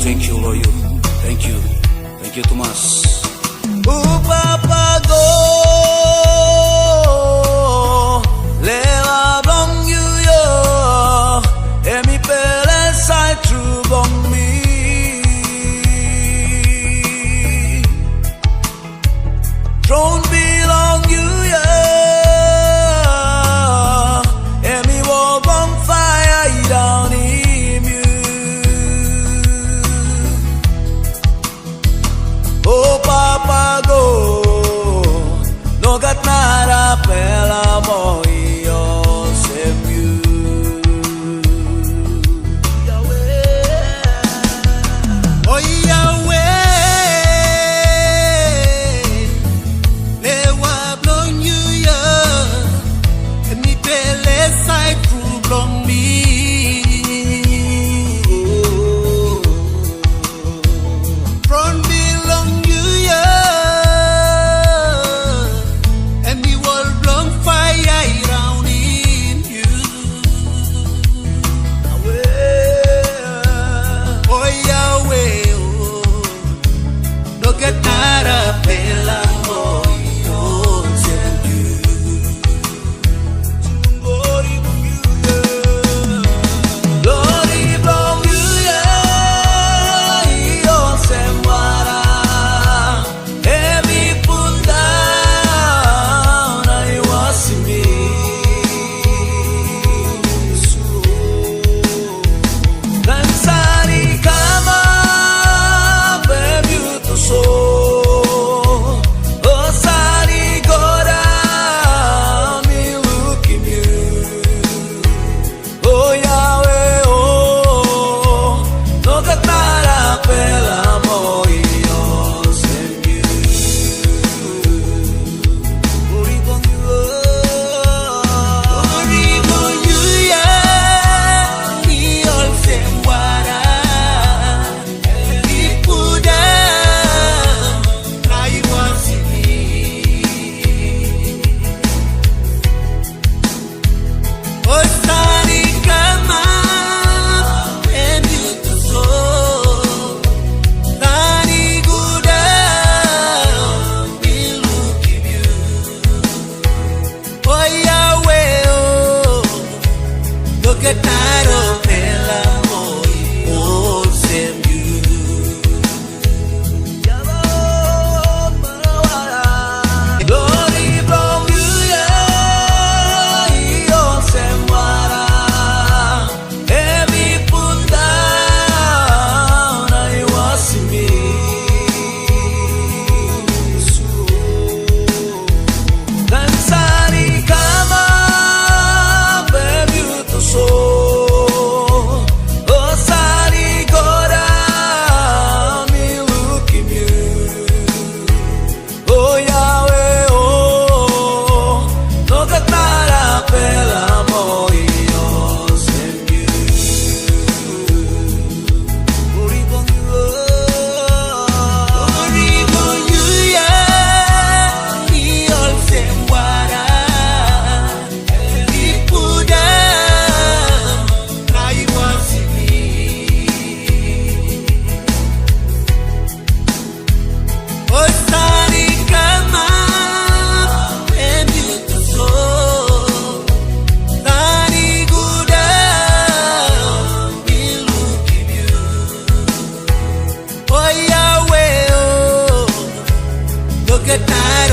thank you, Lord. Thank you too much. Papago, leva bong you yo, emi pele sai true bong me. Throne belong you yo, emi wo bong fire down him you. Oh papago, no gat nada pela mo yo sem you. Yahweh, oh Yahweh, le wa blong you ya, mi pele sai true blong me. Front belong you ya, and the world blong fire round in you. Yahweh, oh Yahweh, oh, no get nada pela mo yo sem you. Glory from you, yeah. Glory from you, yeah. Yo sem wara, every put down I was me. Dansari kama baby to so, oh sari go down me looking you. Oh Yahweh, oh, no gat nada pela mo yo sem you. Glory from you, glory from you, yeah. All sem wara, ipuda, I was me. Oh sari kama and you to so, tani guda, we look at you. Oh Yahweh, oh, look at that oh pela mo oh sem you. Glory from you, yeah. Oh sem wara, every put down I was me. Dansari kama baby to so, oh sari go down me look at you. Oh Yahweh, oh, no gat nada pela mo yo sem you. Glory from you, yeah. All sem wara, ipuda, I was me. Oh sari kama and you to so, tani guda, we look at you. Oh Yahweh, oh, look at that